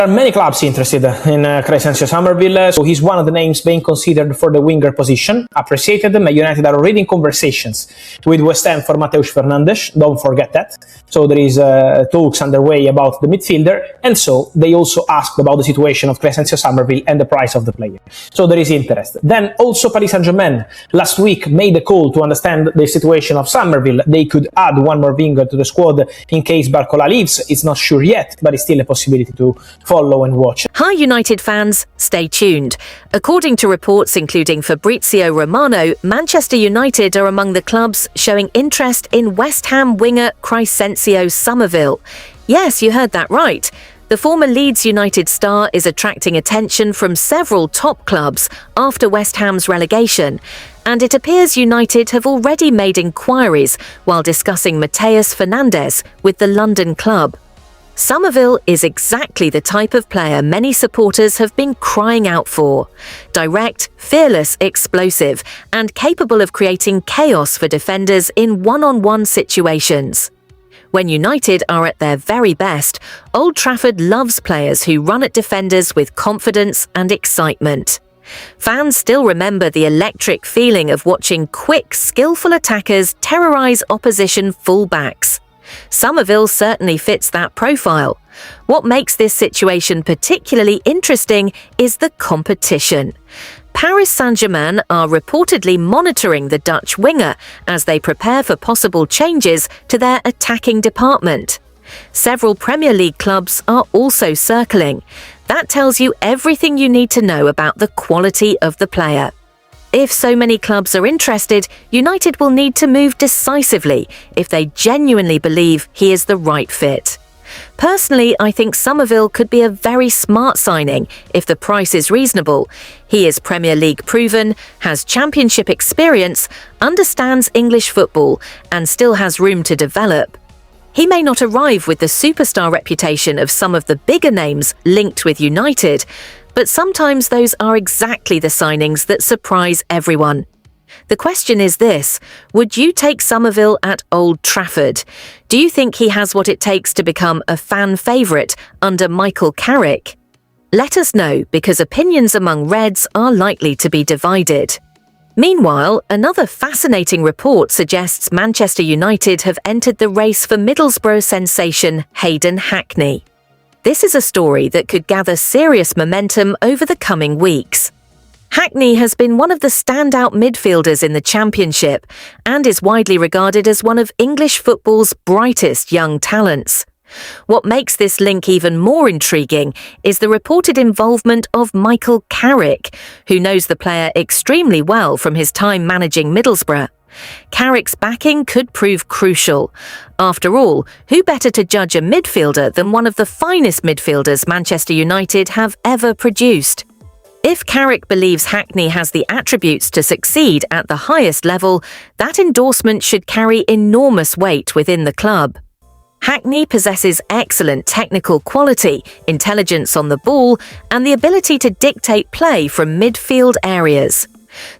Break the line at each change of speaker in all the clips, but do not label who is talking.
There are many clubs interested in Crescencio Summerville, so he's one of the names being considered for the winger position. Appreciated. Man United are already in conversations with West Ham for Mateus Fernandes. Don't forget that. So there is talks underway about the midfielder, and so they also asked about the situation of Crescencio Summerville and the price of the player. So there is interest. Then also Paris Saint-Germain last week made a call to understand the situation of Summerville. They could add one more winger to the squad in case Barcola leaves. It's not sure yet, but it's still a possibility to follow and watch.
Hi United fans, stay tuned. According to reports including Fabrizio Romano, Manchester United are among the clubs showing interest in West Ham winger Crescencio Summerville. Yes, you heard that right. The former Leeds United star is attracting attention from several top clubs after West Ham's relegation, and it appears United have already made inquiries while discussing Mateus Fernandes with the London club. Summerville is exactly the type of player many supporters have been crying out for. Direct, fearless, explosive, and capable of creating chaos for defenders in one-on-one situations. When United are at their very best, Old Trafford loves players who run at defenders with confidence and excitement. Fans still remember the electric feeling of watching quick, skillful attackers terrorise opposition fullbacks. Summerville certainly fits that profile. What makes this situation particularly interesting is the competition. Paris Saint-Germain are reportedly monitoring the Dutch winger as they prepare for possible changes to their attacking department. Several Premier League clubs are also circling. That tells you everything you need to know about the quality of the player. If so many clubs are interested, United will need to move decisively if they genuinely believe he is the right fit. Personally, I think Summerville could be a very smart signing if the price is reasonable. He is Premier League proven, has Championship experience, understands English football, and still has room to develop. He may not arrive with the superstar reputation of some of the bigger names linked with United, but sometimes those are exactly the signings that surprise everyone. The question is this: would you take Summerville at Old Trafford? Do you think he has what it takes to become a fan favourite under Michael Carrick? Let us know, because opinions among Reds are likely to be divided. Meanwhile, another fascinating report suggests Manchester United have entered the race for Middlesbrough sensation Hayden Hackney. This is a story that could gather serious momentum over the coming weeks. Hackney has been one of the standout midfielders in the Championship and is widely regarded as one of English football's brightest young talents. What makes this link even more intriguing is the reported involvement of Michael Carrick, who knows the player extremely well from his time managing Middlesbrough. Carrick's backing could prove crucial. After all, who better to judge a midfielder than one of the finest midfielders Manchester United have ever produced? If Carrick believes Hackney has the attributes to succeed at the highest level, that endorsement should carry enormous weight within the club. Hackney possesses excellent technical quality, intelligence on the ball, and the ability to dictate play from midfield areas.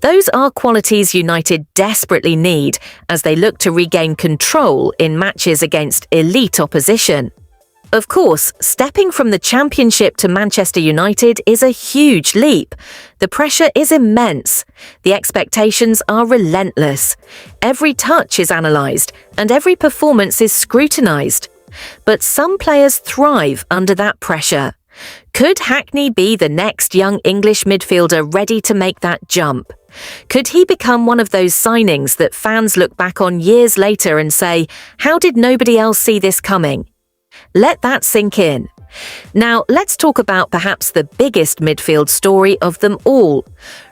Those are qualities United desperately need as they look to regain control in matches against elite opposition. Of course, stepping from the Championship to Manchester United is a huge leap. The pressure is immense. The expectations are relentless. Every touch is analysed and every performance is scrutinised. But some players thrive under that pressure. Could Hackney be the next young English midfielder ready to make that jump? Could he become one of those signings that fans look back on years later and say, "How did nobody else see this coming?" Let that sink in. Now, let's talk about perhaps the biggest midfield story of them all.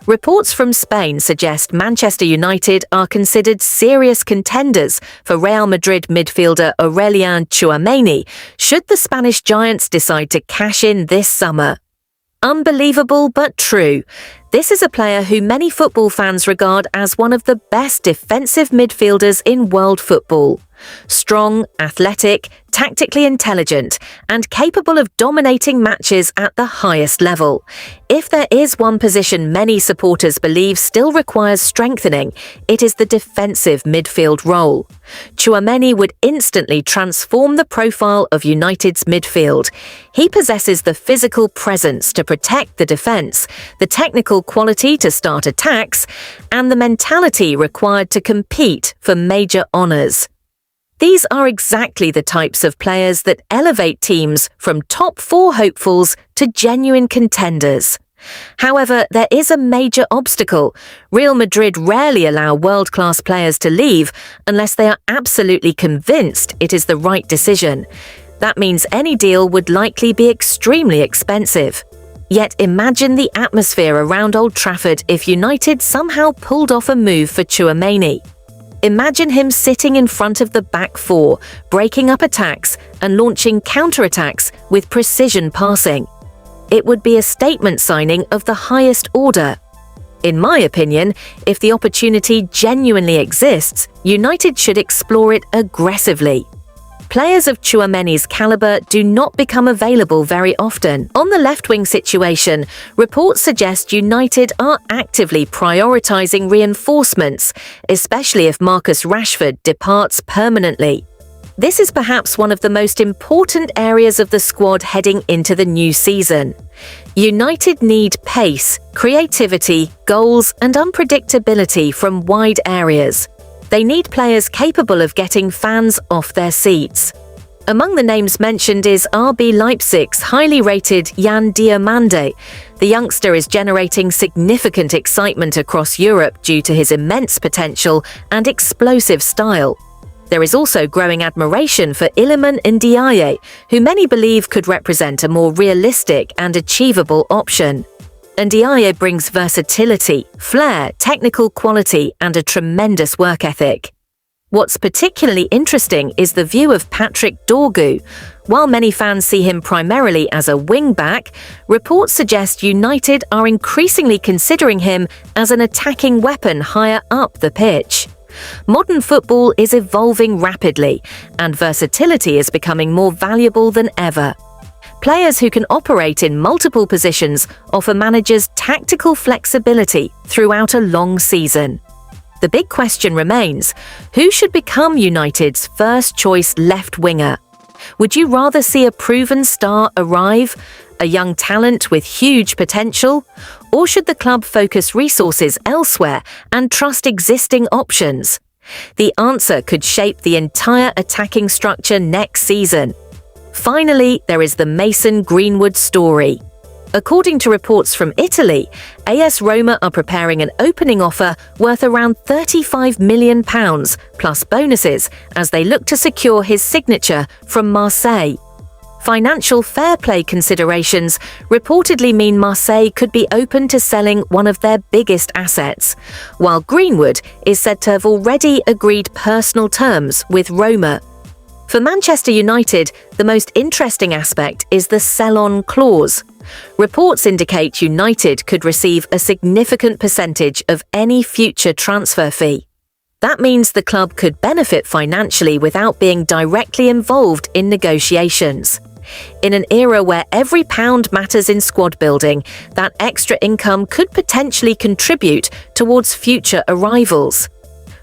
Reports from Spain suggest Manchester United are considered serious contenders for Real Madrid midfielder Aurelien Tchouameni, should the Spanish giants decide to cash in this summer. Unbelievable but true. This is a player who many football fans regard as one of the best defensive midfielders in world football. Strong, athletic, tactically intelligent, and capable of dominating matches at the highest level. If there is one position many supporters believe still requires strengthening, it is the defensive midfield role. Tchouameni would instantly transform the profile of United's midfield. He possesses the physical presence to protect the defence, the technical quality to start attacks, and the mentality required to compete for major honours. These are exactly the types of players that elevate teams from top four hopefuls to genuine contenders. However, there is a major obstacle. Real Madrid rarely allow world-class players to leave unless they are absolutely convinced it is the right decision. That means any deal would likely be extremely expensive. Yet imagine the atmosphere around Old Trafford if United somehow pulled off a move for Tchouameni. Imagine him sitting in front of the back four, breaking up attacks and launching counter-attacks with precision passing. It would be a statement signing of the highest order. In my opinion, if the opportunity genuinely exists, United should explore it aggressively. Players of Tchouameni's caliber do not become available very often. On the left-wing situation, reports suggest United are actively prioritising reinforcements, especially if Marcus Rashford departs permanently. This is perhaps one of the most important areas of the squad heading into the new season. United need pace, creativity, goals, and unpredictability from wide areas. They need players capable of getting fans off their seats. Among the names mentioned is RB Leipzig's highly rated Yan Diomande. The youngster is generating significant excitement across Europe due to his immense potential and explosive style. There is also growing admiration for Iliman Ndiaye, who many believe could represent a more realistic and achievable option. Ndiaye brings versatility, flair, technical quality, and a tremendous work ethic. What's particularly interesting is the view of Patrick Dorgu. While many fans see him primarily as a wing-back, reports suggest United are increasingly considering him as an attacking weapon higher up the pitch. Modern football is evolving rapidly, and versatility is becoming more valuable than ever. Players who can operate in multiple positions offer managers tactical flexibility throughout a long season. The big question remains, who should become United's first-choice left winger? Would you rather see a proven star arrive, a young talent with huge potential, or should the club focus resources elsewhere and trust existing options? The answer could shape the entire attacking structure next season. Finally, there is the Mason Greenwood story. According to reports from Italy, AS Roma are preparing an opening offer worth around £35 million plus bonuses as they look to secure his signature from Marseille. Financial fair play considerations reportedly mean Marseille could be open to selling one of their biggest assets, while Greenwood is said to have already agreed personal terms with Roma. For Manchester United, the most interesting aspect is the sell-on clause. Reports indicate United could receive a significant percentage of any future transfer fee. That means the club could benefit financially without being directly involved in negotiations. In an era where every pound matters in squad building, that extra income could potentially contribute towards future arrivals.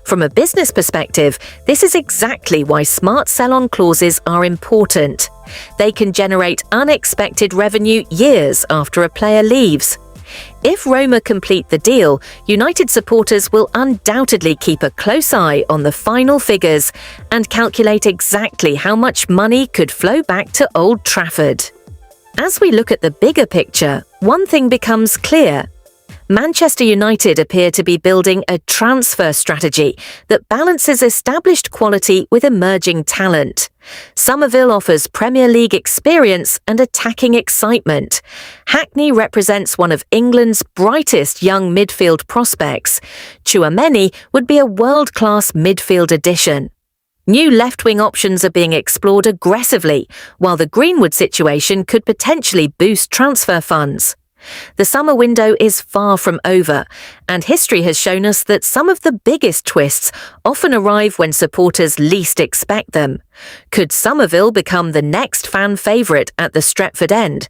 From a business perspective, this is exactly why smart sell-on clauses are important. They can generate unexpected revenue years after a player leaves. If Roma complete the deal, United supporters will undoubtedly keep a close eye on the final figures and calculate exactly how much money could flow back to Old Trafford. As we look at the bigger picture, one thing becomes clear. Manchester United appear to be building a transfer strategy that balances established quality with emerging talent. Summerville offers Premier League experience and attacking excitement. Hackney represents one of England's brightest young midfield prospects. Tchouameni would be a world-class midfield addition. New left-wing options are being explored aggressively, while the Greenwood situation could potentially boost transfer funds. The summer window is far from over, and history has shown us that some of the biggest twists often arrive when supporters least expect them. Could Summerville become the next fan favourite at the Stretford end?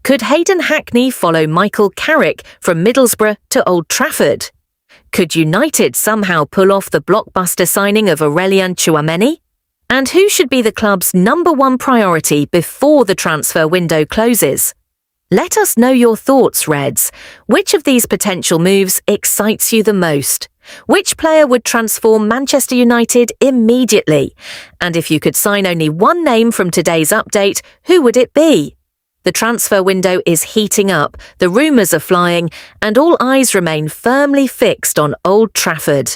Could Hayden Hackney follow Michael Carrick from Middlesbrough to Old Trafford? Could United somehow pull off the blockbuster signing of Aurelien Tchouameni? And who should be the club's number one priority before the transfer window closes? Let us know your thoughts, Reds. Which of these potential moves excites you the most? Which player would transform Manchester United immediately? And if you could sign only one name from today's update, who would it be? The transfer window is heating up, the rumours are flying, and all eyes remain firmly fixed on Old Trafford.